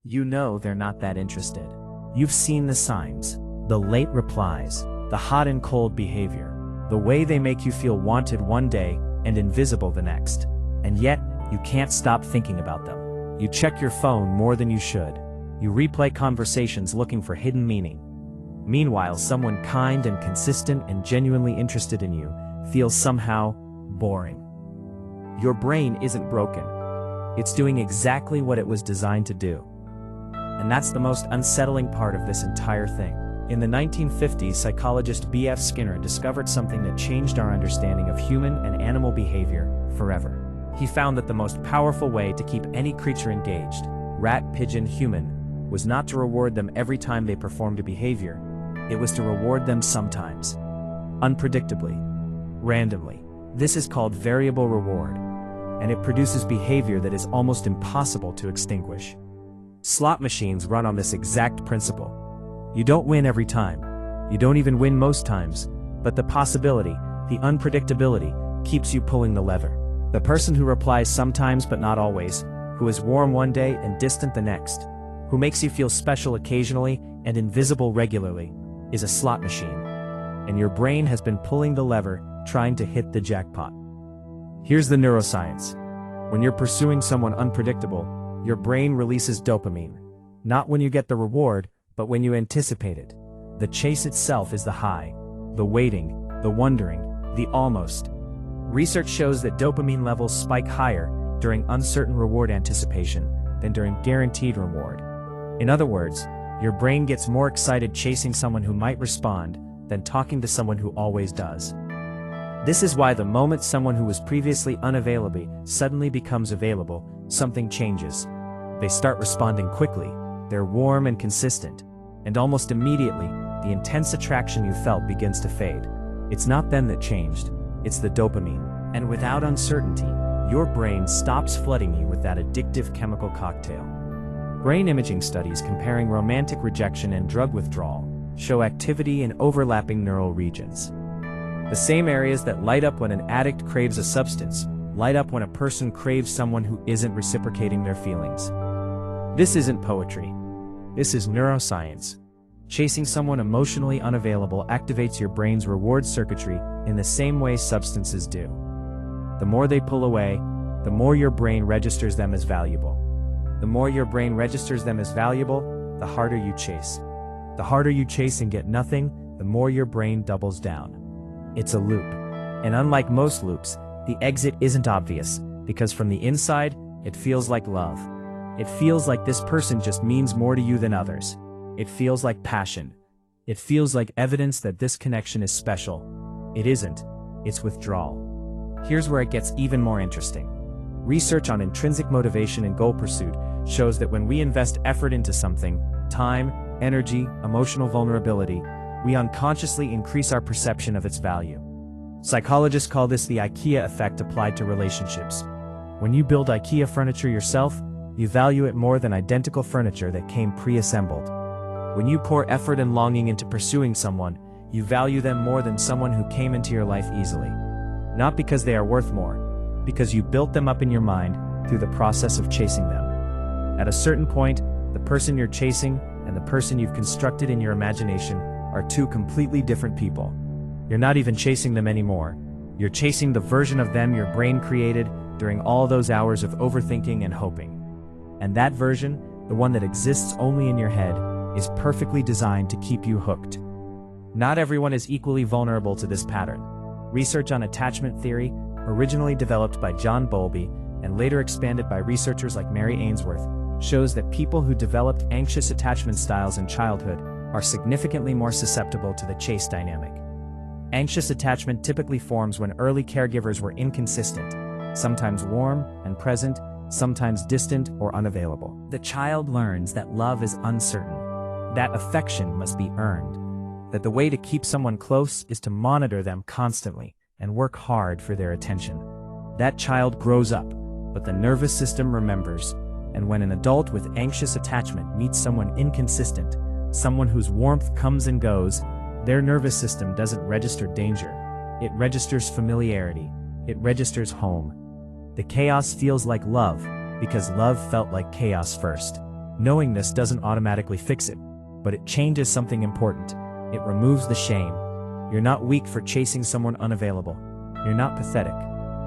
You know they're not that interested. You've seen the signs, the late replies, the hot and cold behavior, the way they make you feel wanted one day and invisible the next. And yet, you can't stop thinking about them. You check your phone more than you should. You replay conversations looking for hidden meaning. Meanwhile, someone kind and consistent and genuinely interested in you feels somehow boring. Your brain isn't broken. It's doing exactly what it was designed to do. And that's the most unsettling part of this entire thing. In the 1950s, psychologist B.F. Skinner discovered something that changed our understanding of human and animal behavior forever. He found that the most powerful way to keep any creature engaged, rat, pigeon, human, was not to reward them every time they performed a behavior. It was to reward them sometimes, unpredictably, randomly. This is called variable reward, and it produces behavior that is almost impossible to extinguish. Slot machines run on this exact principle. You don't win every time. You don't even win most times, but the possibility, the unpredictability, keeps you pulling the lever. The person who replies sometimes but not always, who is warm one day and distant the next, who makes you feel special occasionally and invisible regularly, is a slot machine. And your brain has been pulling the lever, trying to hit the jackpot. Here's the neuroscience. When you're pursuing someone unpredictable, your brain releases dopamine. Not when you get the reward, but when you anticipate it. The chase itself is the high, the waiting, the wondering, the almost. Research shows that dopamine levels spike higher during uncertain reward anticipation than during guaranteed reward. In other words, your brain gets more excited chasing someone who might respond than talking to someone who always does. This is why the moment someone who was previously unavailable suddenly becomes available, something changes. They start responding quickly, they're warm and consistent, and almost immediately, the intense attraction you felt begins to fade. It's not them that changed, it's the dopamine. And without uncertainty, your brain stops flooding you with that addictive chemical cocktail. Brain imaging studies comparing romantic rejection and drug withdrawal show activity in overlapping neural regions. The same areas that light up when an addict craves a substance light up when a person craves someone who isn't reciprocating their feelings. This isn't poetry. This is neuroscience. Chasing someone emotionally unavailable activates your brain's reward circuitry in the same way substances do. The more they pull away, the more your brain registers them as valuable. The more your brain registers them as valuable, the harder you chase. The harder you chase and get nothing, the more your brain doubles down. It's a loop. And unlike most loops, the exit isn't obvious, because from the inside, it feels like love. It feels like this person just means more to you than others. It feels like passion. It feels like evidence that this connection is special. It isn't. It's withdrawal. Here's where it gets even more interesting. Research on intrinsic motivation and goal pursuit shows that when we invest effort into something, time, energy, emotional vulnerability, we unconsciously increase our perception of its value. Psychologists call this the IKEA effect applied to relationships. When you build IKEA furniture yourself, you value it more than identical furniture that came pre-assembled. When you pour effort and longing into pursuing someone, you value them more than someone who came into your life easily. Not because they are worth more, because you built them up in your mind through the process of chasing them. At a certain point, the person you're chasing and the person you've constructed in your imagination are two completely different people. You're not even chasing them anymore. You're chasing the version of them your brain created during all those hours of overthinking and hoping. And that version, the one that exists only in your head, is perfectly designed to keep you hooked. Not everyone is equally vulnerable to this pattern. Research on attachment theory, originally developed by John Bowlby and later expanded by researchers like Mary Ainsworth, shows that people who developed anxious attachment styles in childhood are significantly more susceptible to the chase dynamic. Anxious attachment typically forms when early caregivers were inconsistent, sometimes warm and present, sometimes distant or unavailable. The child learns that love is uncertain, that affection must be earned, that the way to keep someone close is to monitor them constantly and work hard for their attention. That child grows up, but the nervous system remembers, and when an adult with anxious attachment meets someone inconsistent, someone whose warmth comes and goes, their nervous system doesn't register danger. It registers familiarity. It registers home. The chaos feels like love, because love felt like chaos first. Knowing this doesn't automatically fix it, but it changes something important. It removes the shame. You're not weak for chasing someone unavailable. You're not pathetic.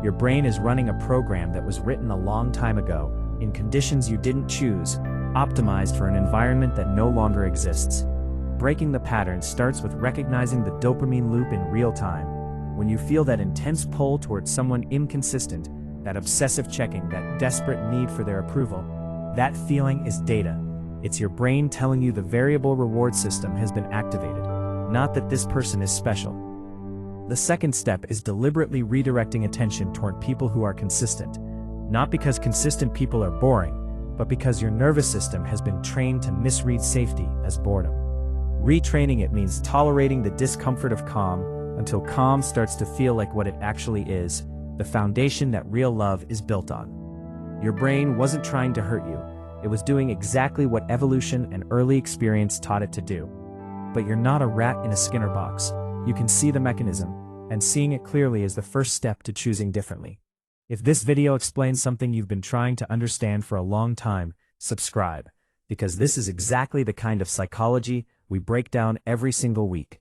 Your brain is running a program that was written a long time ago, in conditions you didn't choose, optimized for an environment that no longer exists. Breaking the pattern starts with recognizing the dopamine loop in real time. When you feel that intense pull towards someone inconsistent, that obsessive checking, that desperate need for their approval, that feeling is data. It's your brain telling you the variable reward system has been activated, not that this person is special. The second step is deliberately redirecting attention toward people who are consistent, not because consistent people are boring, but because your nervous system has been trained to misread safety as boredom. Retraining it means tolerating the discomfort of calm until calm starts to feel like what it actually is, the foundation that real love is built on. Your brain wasn't trying to hurt you. It was doing exactly what evolution and early experience taught it to do. But you're not a rat in a Skinner box. You can see the mechanism, and seeing it clearly is the first step to choosing differently. If this video explains something you've been trying to understand for a long time, subscribe, because this is exactly the kind of psychology we break down every single week.